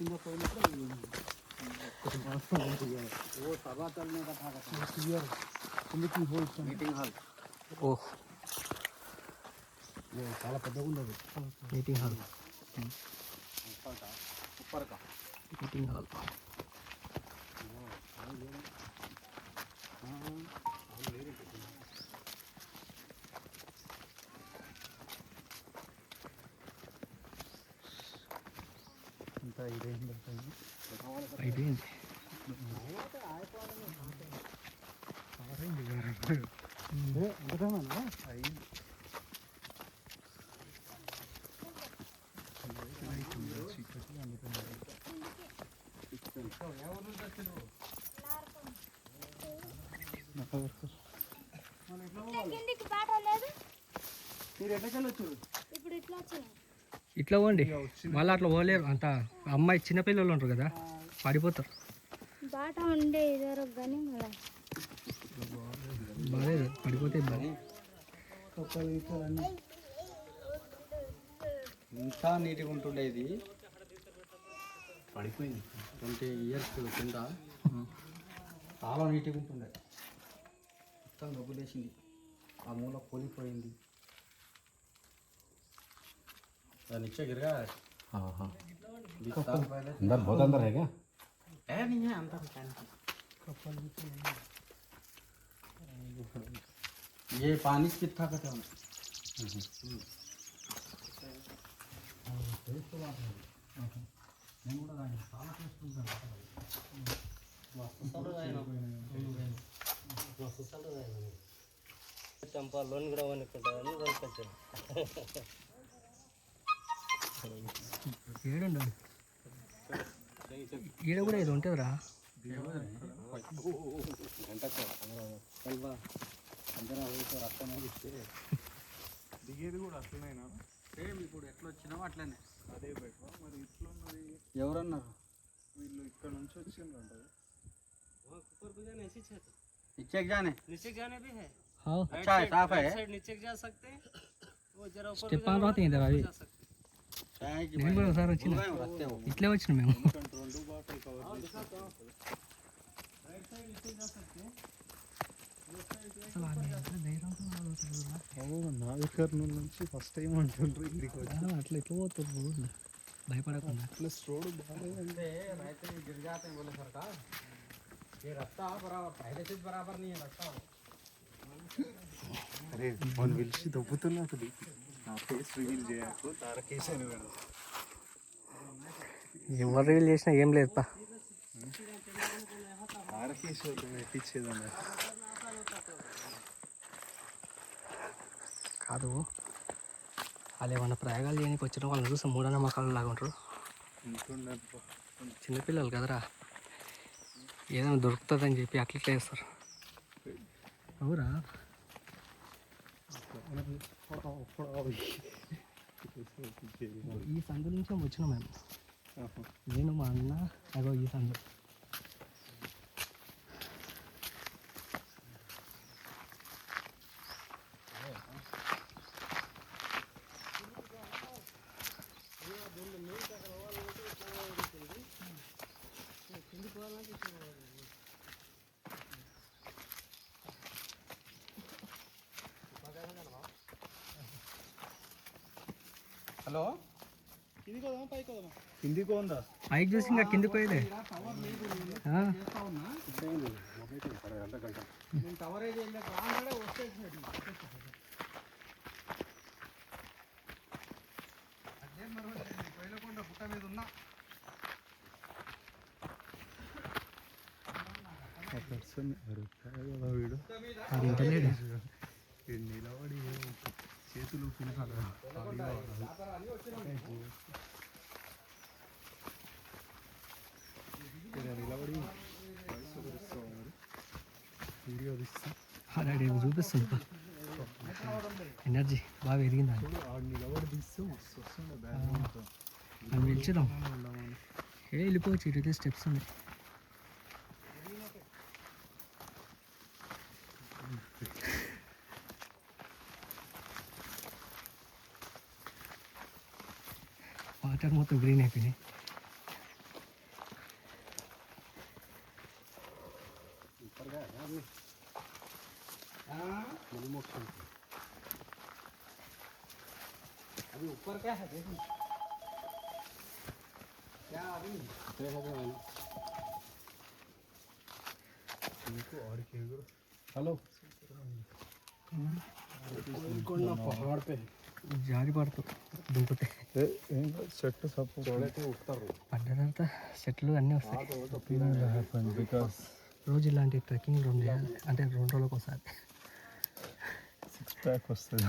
కింద పోయినప్పుడు वो सभा चलने का था clear meeting hall meeting hall oh ये చాలా పెద్దగా ఉన్నది మీటింగ్ హాల్ ऊपर का మీటింగ్ హాల్ ఇంత ఇదేంటి అయిపోయింది ఇట్లా పోండి మళ్ళీ అట్లా పోలేరు అంత అమ్మాయి చిన్నపిల్లలు ఉంటారు కదా పడిపోతారు బాట ఉండే ఇద్దరు కానీ బాగాలేదు పడిపోతే ఇబ్బంది ఇంకా నీట్గా ఉంటుండే ఇది పడిపోయింది 20 years కింద చాలా నీట్గా ఉంటుండే మొత్తం గబ్బులేసింది ఆ మూల కూలిపోయింది नीचे गिर गया हाँ हाँ अंदर बहुत अंदर है क्या है नहीं है अंदर ये पानी कितना का था చంపా లోన్ కూడా అనుకుంటారని కొనుక్కొచ్చాను ఏడుండ ఈడ కూడా ఇది ఉంటుందిరా దిగేది కూడా అట్లనేనా సేమ్ ఇప్పుడు ఎట్లా వచ్చినామో అట్లనే అదే బెటర్ మరి ఇట్లా ఉన్నది ఎవరన్నారు వీళ్ళు ఇక్కడ నుంచి వచ్చిండ్రు అంటారు नीचे जाने भी है हाँ अच्छा है साफ है नीचे जा सकते हैं वो जरा ऊपर स्टेप आन रहते हैं इधर अभी నేను కూడా ఒకసారి వచ్చిన ఇట్లే వచ్చిన మేము నాగర్నూలు నుంచి ఫస్ట్ టైం అంటుండ్రు ఇంటికి అట్లా ఎట్లా పోతారు భయపడకుండా प्लस रोड बाहर रहते गिर जाते हैं बोले सरकार ये रास्ता बराबर पहले से बराबर नहीं है रास्ता अरे मन పిలిచి దొబ్బుతున్నట్టు నా ఫేస్ రివీల్ చేయకు తారకేశ్ అని మేడం ఎవరు రివీల్ చేసినా ఏం లేదుపా తారకేశ్ పెట్టించేదన్న కాదు వాళ్ళు ఏమన్నా ప్రయోగాలు చేయడానికి వచ్చిన వాళ్ళని చూసి మూఢనమ్మకాలు లాగా ఉంటారు చిన్నపిల్లలు కదరా ఏదైనా దొరుకుతుందని చెప్పి అట్లా చేస్తారు అవురా ఈ సందు నుంచే వచ్చినాం మేము నేను మా అన్న అగో ఈ సందు హలో కిందికి ఉందా పైకి చూసి ఇంకా కిందికి పోయేదే వీడు నిలబడి చేతులు పిలకాలి నిలబడి వీడియో తీస్తా అలాంటి చూపిస్తుంది ఎనర్జీ బాగా పెరిగిందా నిలబడి తీస్తే వస్తుండే మనం పిలిచిదాం వెళ్ళిపోవచ్చు ఇటు స్టెప్స్ ఉన్నాయి వాటర్ మొత్తం గ్రీన్ అయిపోయినాయి अभी ऊपर क्या है देखो क्या अभी हेलो पहाड़ पे జారి పడుతుంది దుంకుతే చెట్టు సపోర్ట్ పడ్డ తర్వాత చెట్లు అన్నీ వస్తాయి బికాస్ రోజు ఇలాంటి ట్రెక్కింగ్ 2 చేయాలి అంటే 2 రోజులకు ఒకసారి 6 ప్యాక్ వస్తుంది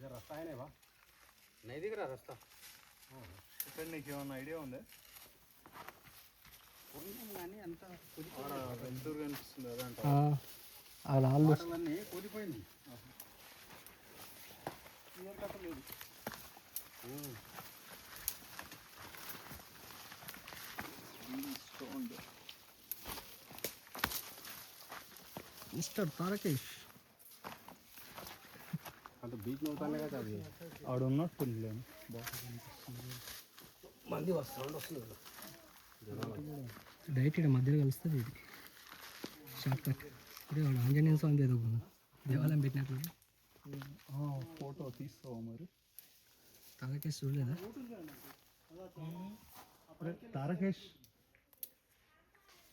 रास्ता है नहीं नहीं दिख रहा रास्ता ఇక్కడ నీకు ఏమన్నా ఐడియా ఉందా కానీ అంత వెళ్తూరు కనిపిస్తుంది అదంట ఆ రాళ్ళు అన్నీ కూలిపోయింది క్లియర్ కట్ లేదు మిస్టర్ తారకేష్ అంత బీచ్ అవుతానే కదా అది ఆడ ఉన్నట్టుంది మంది వస్తుంది డైరెక్ట్ ఇక్కడ మధ్యలో కలుస్తుంది ఇది షార్ట్ కట్ ఇదే వాడు ఆంజనేయ స్వామి ఏదో దేవాలయం పెట్టినట్లు ఫోటో తీస్తావా మరి తారకేష్ చూడలేదా తారకేష్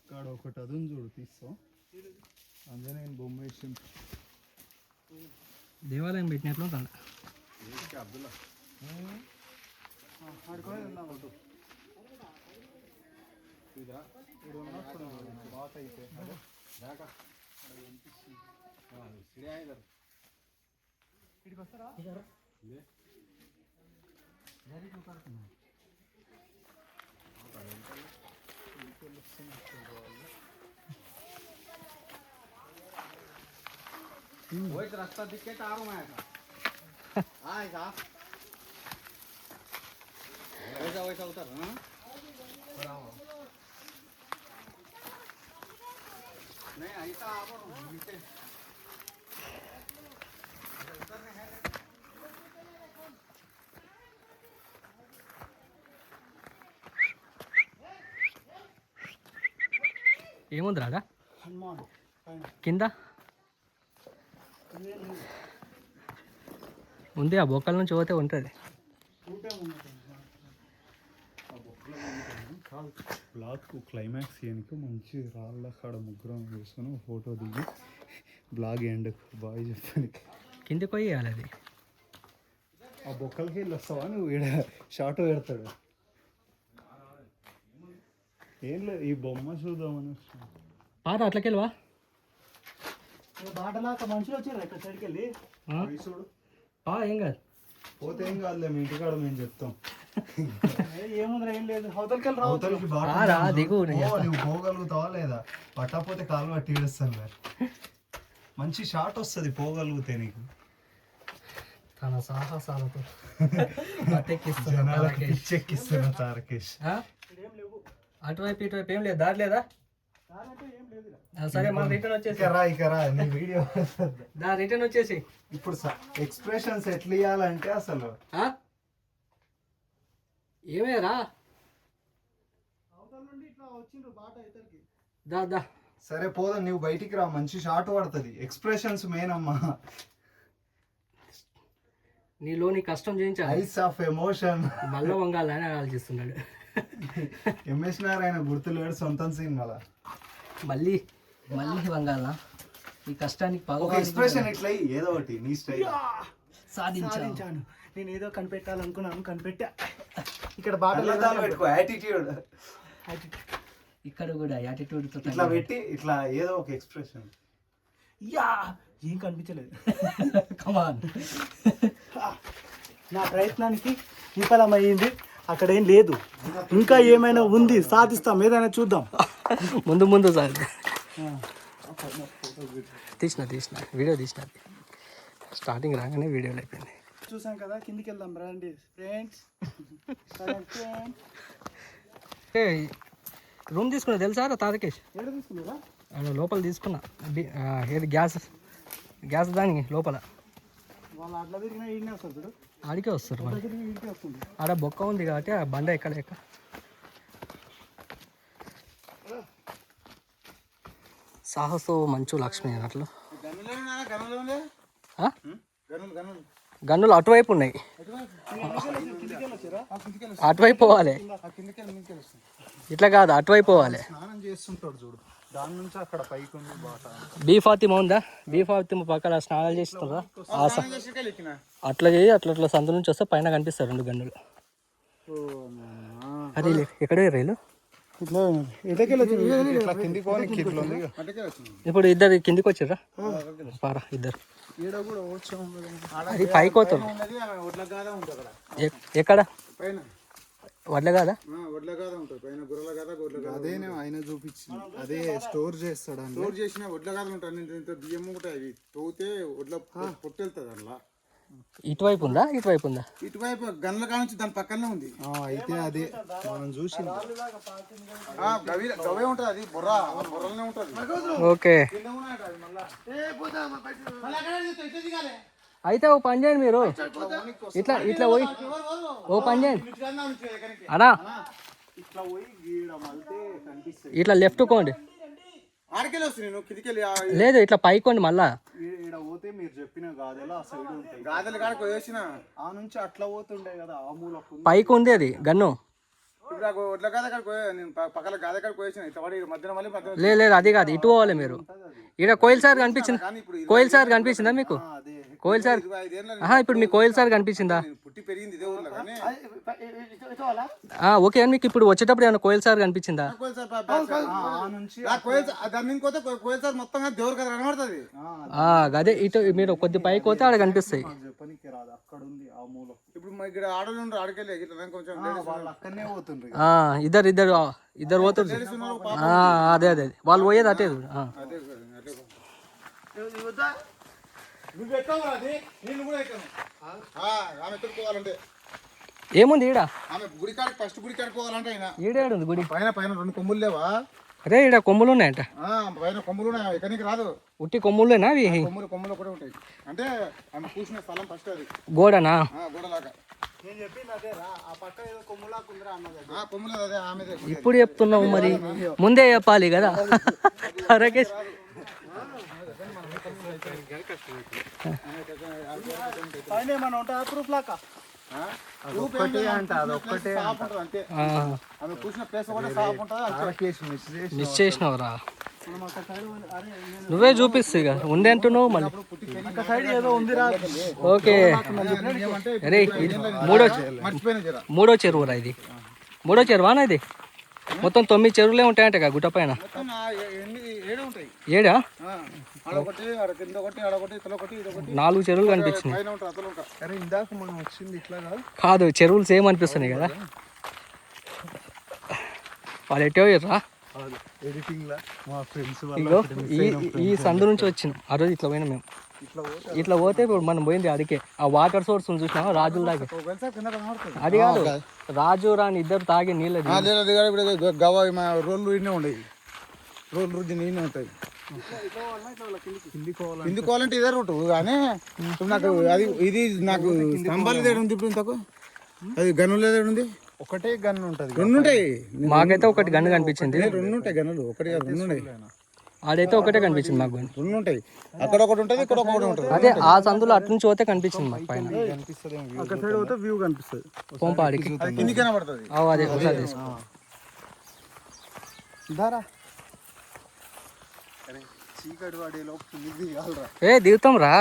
కాడ ఒకటి అదును చూడు తీస్తావు ఆంజనేయ బొమ్మ వేసి దేవాలయం పెట్టినట్లు కాడ అబ్దుల్లా బాగా అయితే దాకా సిడియా ఇधर ఇక్కడికి వస్తారా वो एक रास्ता दिख के आ रहा हूँ मैं ऐसा हाँ ऐसा वैसा वैसा उतर हाँ नहीं ऐसा आप नीचे ఏముందిరాడా హనుమాన్ కింద ఉంది ఆ బొక్కల నుంచి పోతే ఉంటుంది బ్లాగ్ క్లైమాక్స్ చేయడానికి మంచి రాళ్ళ కాడ ముగ్గురం వేసుకొని ఫోటో దిగి బ్లాగ్ ఎండ్ బాగా చెప్పాను కిందకి పోయి వేయాలి అది ఆ బొక్కలకి వెళ్ళి వస్తావా నువ్వు ఈడ షార్ట్ పెడతాడు ఏం లేదు ఈ బొమ్మ చూద్దామని వచ్చిన పాత అట్లకెళ్ళవా బాటలాక మనుషులు వచ్చారు ఇక్కడ సైడ్కి వెళ్ళి చూడు ఏం కాదు పోతే ఏం కాదులే మీ ఇంటికాడ మేము చెప్తాం ఏముందిరా ఏం లేదు అవతలకి వెళ్ళి అవతలకి బాట రా దిగు నువ్వు పోగలుగుతావా లేదా పట్టకపోతే కాలు పట్టి ఏడుస్తాను మరి మంచి షాట్ వస్తుంది పోగలిగితే నీకు తన సాహసాలతో జనాలకి పిచ్చెక్కిస్తున్నా తారకేష్ అటువైపు ఇటువైపు ఏం లేదు దారి లేదా సరే మనం రిటర్న్ వచ్చేసి ఇకరా నీ వీడియో రిటర్న్ వచ్చేసి ఇప్పుడు ఎక్స్ప్రెషన్స్ ఎట్లా ఇవ్వాలంటే అసలు ఏమేరా దా సరే పోదా నువ్వు బయటికి రా మంచి షాట్ పడుతుంది ఎక్స్ప్రెషన్స్ మెయిన్ అమ్మా నీలోని కష్టం చేయించాలి ఐస్ ఆఫ్ ఎమోషన్ మల్ల వంగాలని ఆలోచిస్తున్నాడు ఎంఎస్ నారాయణ గుర్తులేడు సొంతం సీన్ మళ్ళా మళ్ళీ వంగాల ఈ కష్టానికి ఒక ఎక్స్ప్రెషన్ ఇట్లా ఏదో ఒకటి నీ స్టైల్ సాధించాను నేను ఏదో కనిపెట్టాలనుకున్నాను కనిపెట్టా ఇక్కడ బాటలు పెట్టుకో యాటిట్యూడ్ ఇక్కడ కూడా యాటిట్యూడ్ తో ఇట్లా పెట్టి ఇట్లా ఏదో ఒక ఎక్స్ప్రెషన్ యా ఏం కనిపించలేదు కమాన్ నా ప్రయత్నానికి విఫలమైంది అక్కడ ఏం లేదు ఇంకా ఏమైనా ఉంది సాధిస్తాం ఏదైనా చూద్దాం ముందు సార్ తీసిన వీడియో తీసిన స్టార్టింగ్ రాగానే వీడియోలు అయిపోయింది చూసాం కదా కిందికి వెళ్దాం రండి ఫ్రెండ్స్ రూమ్ తీసుకున్నా తెలుసా రా తారకేష్? ఎక్కడ తీసుకున్నారా? లోపల తీసుకున్నా. ఏది గ్యాస్ దానికి లోపల వాళ్ళు అట్లా తిరిగినా ఈడనే వస్తారు చూడు, ఆడికే వస్తారు మరి. తిరిగి ఈడికే వస్తుంది. ఆడ బొక్క ఉంది కాబట్టి ఆ బండ ఎక్కలేక. సాహసో మంచు లక్ష్మి అట్లు గన్నులు అటువైపు ఉన్నాయి, అటువైపు పోవాలి. ఇట్లా కాదు, అటువైపు పోవాలి. స్నానం చేస్తుంటాడు చూడు, దాని నుంచి అక్కడ పైకి ఉంది బాట. B40 ఉందా? B40 పక్కన స్నానాలు చేస్తుండ్రా. అట్లా చేయి, అట్లా సందు నుంచి వస్తే పైన కనిపిస్తారు 2 గన్నులు. అది ఎక్కడ రైలు ఇప్పుడు ఇద్దరు కిందికి వచ్చారా? పారా ఇద్దరు. అది పైకి పోతారు. ఎక్కడ వడ్ల కాదా? అదేనే ఆయన చూపించింది, అదే స్టోర్ చేస్తాడు. స్టోర్ చేసిన వడ్ల గాథలు ఉంటాయి, బియ్యం ఉంటాయి, అవి తోతే వడ్ల పొట్టెళ్తుంది అందులో. ఇటువైపు ఉందా ఇటువైపు ఉందా? ఇటువైపు గన్ల కానుంచి దాని పక్కనే ఉంది. అయితే అదే మనం చూసి గవే ఉంటుంది, అది బొర్రలనే ఉంటుంది. ఓకే, అయితే ఓ పని చేయండి మీరు, ఇట్లా ఇట్లా పోయి ఓ పని చేయండి అన్నా, ఇట్లా లెఫ్ట్ కోండి. ఆడికెళ్ళి వస్తుంది, నేను కిందికెళ్ళి లేదు ఇట్లా పైకోండి. మళ్ళా ఈడ పోతే మీరు చెప్పిన గాదెలు ఆ సైడ్ ఉంటాయి, గాదెలు కాడికి వేసిన ఆ నుంచి అట్లా పోతుండే కదా, ఆ మూల పైకి ఉంది అది గన్ను. ఇప్పుడు ఒడ్ల గాద కాడికి నేను పక్కన గాదె కాడికి వేసిన ఇట్లా మధ్యన మళ్ళీ లేదు అది కాదు, ఇటు పోవాలి మీరు. ఇక్కడ కోయిల్ సార్ కనిపించింది, కోయిల్ సార్ కనిపించిందా మీకు? కోయిల్ సార్ ఇప్పుడు మీ కోయిల్ సార్ కనిపించిందా? పుట్టి పెరిగింది ఇదే ఊర్లో కానీ. ఓకే అని మీకు ఇప్పుడు వచ్చేటప్పుడు ఏమైనా కోయిల్ సార్ కనిపించిందా? కోయిల్ సార్ మొత్తం దేవుడు కదా కనబడుతుంది. అదే ఇటు మీరు కొద్ది పైకి పోతే ఆడ కనిపిస్తాయి. ఇప్పుడు ఇక్కడ ఆడలు ఉండరు, ఆడికెళ్ళి కొంచెం అక్కడనే పోతుండ్రు, ఇద్దరు పోతుంది. అదే అదే వాళ్ళు పోయేది అటే. ఏముంది ఈడ? గుడికాడికి ఫస్ట్ గుడికాడికి పోవాలంటే ఈడేడుంది గుడి? పైన 2 కొమ్ములు లేవా? అరే ఈడ కొమ్ములు ఉన్నాయంట. పైన కొమ్ములు ఉన్నాయి, ఎక్కడికి రాదు. ఉట్టి కొమ్ములేనా అవి? కొమ్ములు కూడా ఉంటాయి. అంటే ఆమె కూర్చున్న స్థలం ఫస్ట్ అది గోడనా? గోడలాగా. ఇప్పుడు చెప్తున్నావు మరి, ముందే చెప్పాలి కదా. రాకేష్ మిస్ చేసినవరా? నువ్వే చూపిస్తు ఇక ఉంది అంటున్నావు మళ్ళీ. ఓకే, అరే మూడో చెరువురా ఇది? మూడో చెరువానా ఇది? మొత్తం 9 చెరువులే ఉంటాయంట కదా గుట్ట పైన. 7 4 చెరువులు కనిపించినాయి. కాదు చెరువులు సేమ్ అనిపిస్తున్నాయి కదా. వాళ్ళు ఎట్టో ఇర్రా ఇగో ఈ సందు నుంచి వచ్చినాం. ఆ రోజు ఇట్లా పోయినా మేము, ఇట్లా పోతే ఇప్పుడు మనం పోయింది అడికే. ఆ వాటర్ సోర్స్ చూసినా రాజుల దాకా, అది కాదు రాజు రాని ఇద్దరు తాగే నీళ్ళు. రోడ్లు ఇన్నే ఉండేవి, రోడ్లు రుజు ఇన్నే ఉంటాయి. కిందికి పోవాలంటే ఇదే రూట్ కానీ నాకు అది ఇది నాకు స్తంభాలు ఏడు ఉంది. ఇప్పుడు ఇంతకు అది గన్నులు ఏడు ఉంది, ఒకటే గన్ను ఉంటుంది. 2 ఉంటాయి, మాకైతే ఒకటి గన్ను కనిపించింది. 2 ఉంటాయి గన్నులు, ఒకటి 2 ఉన్నాయి. ఆడైతే ఒకటే కనిపించింది మాకు. 2 ఉంటాయి, అక్కడ ఒకటి ఉంటుంది, ఇక్కడ ఒకటి ఉంటుంది. అదే ఆ సందులో అటు నుంచి పోతే కనిపించింది మాకు పైన. అక్కడ సైడ్ పోతే వ్యూ కనిపిస్తుంది. పోంపాడికి కిందికి కనబడుతుంది. అదే ఒకసారి తీసుకో. దిగుతాం రా.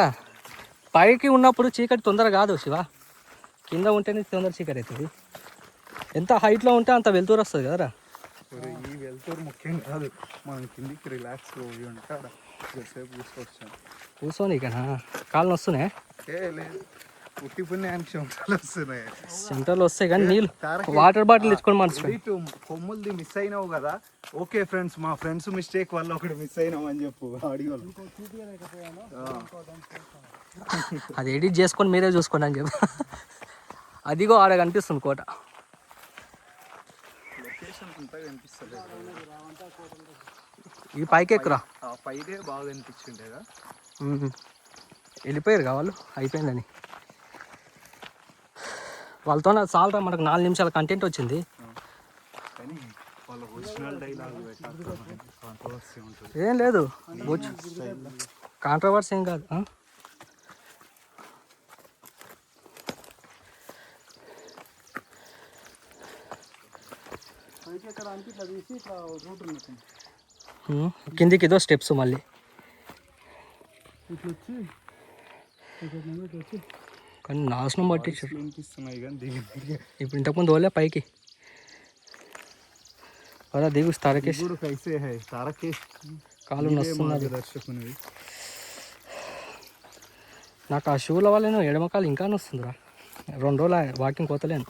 పైకి ఉన్నప్పుడు చీకటి తొందర కాదు శివ, కింద ఉంటేనే తొందర చీకటి అవుతుంది. ఎంత హైట్లో ఉంటే అంత వెళ్తూరు వస్తుంది కదరా. ఈ వెళ్తూరు ముఖ్యం కాదు, మనం కిందికి రిలాక్స్ కూర్చొని ఇకనా కాళ్ళు వస్తున్నాయి. సెంటర్లు వస్తాయి కానీ నీళ్ళు వాటర్ బాటిల్ తెచ్చుకొని మనసు. కొమ్ములది మిస్ అయినావు కదా. ఓకే ఫ్రెండ్స్, మా ఫ్రెండ్స్ మిస్టేక్ వల్ల ఒకటి మిస్ అయినాం అని చెప్పు అడిగోళ్ళు. అది ఎడిట్ చేసుకొని మీరే చూసుకోండి అని చెప్పు. అదిగో ఆడ కనిపిస్తుంది కోట. లొకేషన్ ఉంటాయి కనిపిస్తలేదు. ఈ పైకి ఎక్కురా. ఆ పైదే బాగా అనిపించిండేదా. వెళ్ళిపోయారు వాళ్ళు అయిపోయిందని. వాళ్ళతో చాలరా మనకు 4 నిమిషాల కంటెంట్ వచ్చింది. కానీ వాళ్ళ ఒరిజినల్ డైలాగ్ కాంట్రవర్సీ ఉంటుంది. ఏం లేదు, కాంట్రవర్సీ ఏం కాదు. కిందికి ఇదో స్టెప్స్ మళ్ళీ కానీ నాశనం పట్టించారు. అనిపిస్తున్నాయి కానీ దిగి ఇప్పుడు ఇంతకుముందు ఓలే పైకి అలా దిగు తారకేష్. కైసే హై తారకేష్ కాలు నొస్తున్నది. దర్శకునివి నాకు ఆ షూల వల్ల ఎడమ కాలు ఇంకా నొస్తుందిరా. 2 రోజులు వాకింగ్ పోతలేను.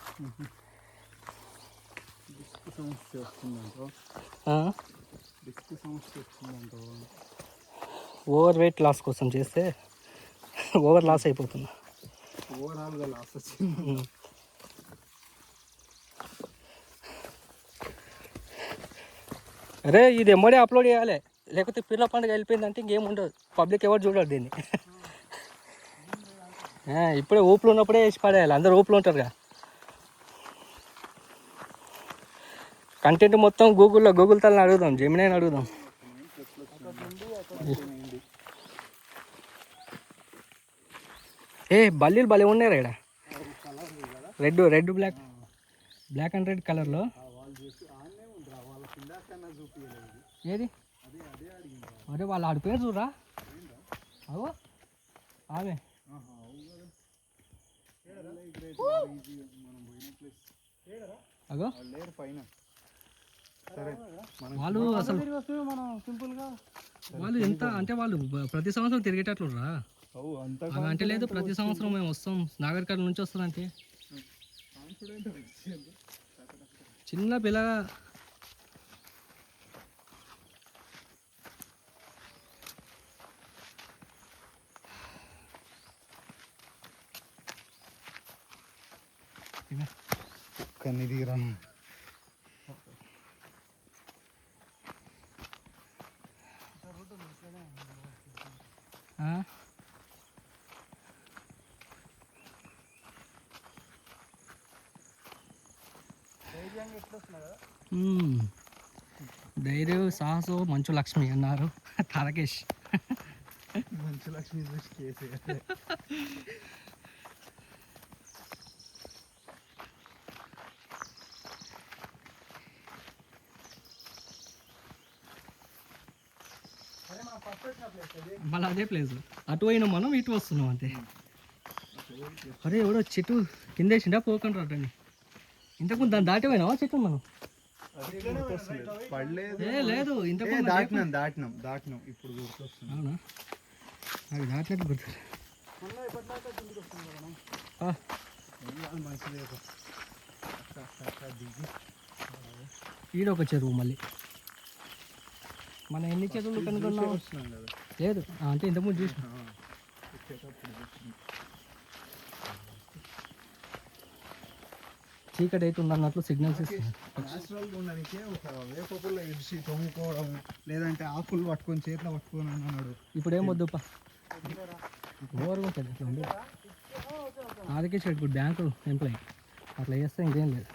సమస్య వస్తుందంటో ఓవర్ వెయిట్ లాస్ కోసం చేస్తే ఓవర్ లాస్ అయిపోతున్నా. ఓవరాల్గా లాస్ వచ్చింది. అరే ఇది ఎమ్మడే అప్లోడ్ చేయాలి, లేకపోతే పిల్ల పండుగ వెళ్ళిపోయిందంటే ఇంకేం ఉండదు. పబ్లిక్ ఎవరు చూడరు దీన్ని. ఇప్పుడే ఊపులు ఉన్నప్పుడే వేసి పడేయాలి. అందరు ఊపులు ఉంటారుగా. కంటెంట్ మొత్తం గూగుల్ తలని అడుగుదాం, జెమినైని అడుగుదాం. బల్లీలు భలే ఉన్నారా ఇక్కడ. రెడ్ బ్లాక్ అండ్ రెడ్ కలర్లో. ఏది అరే వాళ్ళు ఆడి పేరు చూడరా. అగో ఆమె అగో వాళ్ళు అసలు వాళ్ళు ఎంత అంటే వాళ్ళు ప్రతి సంవత్సరం తిరిగేటట్లు రా. అలా అంటే లేదు, ప్రతి సంవత్సరం మేము వస్తాం నాగరికర్ల నుంచి వస్తుందంటే చిన్న పిల్లగా. ఒక్కని దిగిరా. ధైర్యం సాహసం మంచు లక్ష్మి అన్నారు తారకేష్. మంచు లక్ష్మి చూసి కేసే. మళ్ళీ అదే ప్లేస్. అటు పోయినాం మనం, ఇటు వస్తున్నాం అంతే. అరే ఎవడో చెట్టు కిందేసిండా పోకండి రాటని. ఇంతకుముందు దాన్ని దాటి పోయినావా చెట్టు మనం? లేదు ఇంతకుముందు దాటినాం ఇప్పుడు గుర్తొస్తుంది. అవునా, నాకు దాటినట్టు గుర్తు. ఈడొక చెరువు మళ్ళీ. మన ఎన్ని చెరువులు కనుక్కున్నాం? లేదు అంటే ఇంతకుముందు చూసిన. చీకటి అయితే ఉందన్నట్లు సిగ్నల్స్ ఇస్తుంది. నేచురల్గా ఉండడానికి ఒక వేప పుల్ల ఇడిచి తొమ్ముకోవడం, లేదంటే ఆకులు పట్టుకొని చేతిలో పట్టుకొని అన్నాడు. ఇప్పుడు ఏం వద్దుపా, ఓవర్గా ఉంటుంది అట్లా ఉంది. ఆదికేష్ ఇప్పుడు బ్యాంకు ఎంప్లాయీ, అట్లా చేస్తే ఇంకేం లేదు.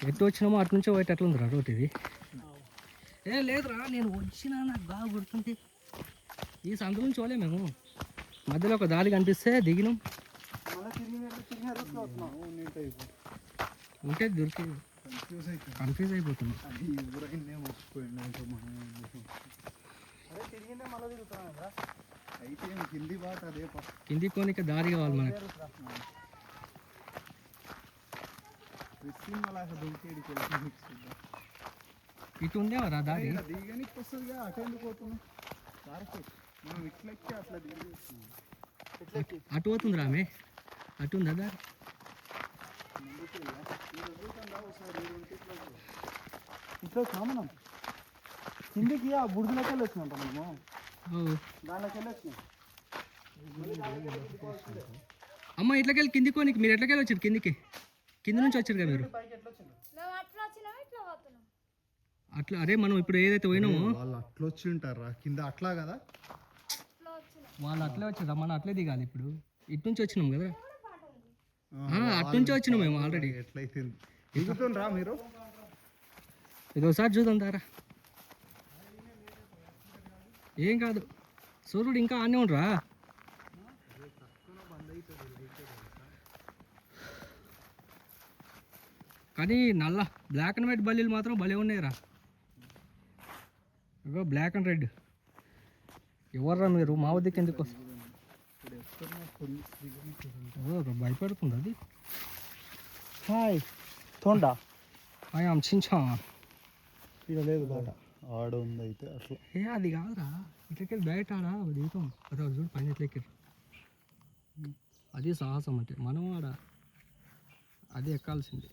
ఎటు వచ్చినామో అటు నుంచో పోయేట ఎట్లా ఉందిరా రోడ్ ఇది. లేదురా నేను వచ్చినా, నాకు బాగా గుర్తుంది. ఈ సందు నుంచి పోలే మేము, మధ్యలో ఒక దారి కనిపిస్తే దిగినాం. ఉంటే దొరికి కన్ఫ్యూజ్ అయిపోతున్నాం. కింది కోనిక దారి కావాలి మనకి. ఇటు ఉందేవరా దారి? అటు పోతుంది రామే, అటు ఉందా దారి? ఇట్లా వచ్చినా మనం కిందికి ఆ బుడిదలకి వెళ్ళి వచ్చినాం మనము. దానిలోకి వెళ్ళి వచ్చినాం. అమ్మ ఇట్లకెళ్ళి కిందికి కోనికి. మీరు ఎట్లకెళ్ళి వచ్చారు కిందికి? కింది నుంచి వచ్చారు కదా మీరు. అట్లా అరే మనం ఇప్పుడు ఏదైతే పోయినామో వాళ్ళు అట్లా వచ్చి ఉంటారా కింద అట్లా కదా వాళ్ళు అట్లే వచ్చారా మనం అట్లే దిగాలి ఇప్పుడు ఇటు నుంచి వచ్చినాం కదా అటు నుంచి వచ్చినాం మేము ఆల్రెడీ ఎట్లయితే దిగుతుండ్రా మీరు ఇది ఒకసారి చూద్దాం దారా ఏం కాదు సూర్యుడు ఇంకా ఆనే ఉండరా కానీ నల్ల బ్లాక్ అండ్ వైట్ బల్లీలు మాత్రం భలే ఉన్నాయిరా ఇగో బ్లాక్ అండ్ రెడ్ ఎవర్రా మీరు మా వద్దకు ఎందుకు భయపడుతుంది అది హాయ్ తోండా ఆమె చించా ఇక్కడ లేదు బాట ఆడ ఉంది అయితే అట్లా ఏ అది కాదురా ఇట్లకెళ్ళి బయట ఆడ దిగుతాం అదే చూడు పైన ఇట్లెక్కి అది సాహసం అంటే మనం ఆడ అది ఎక్కాల్సింది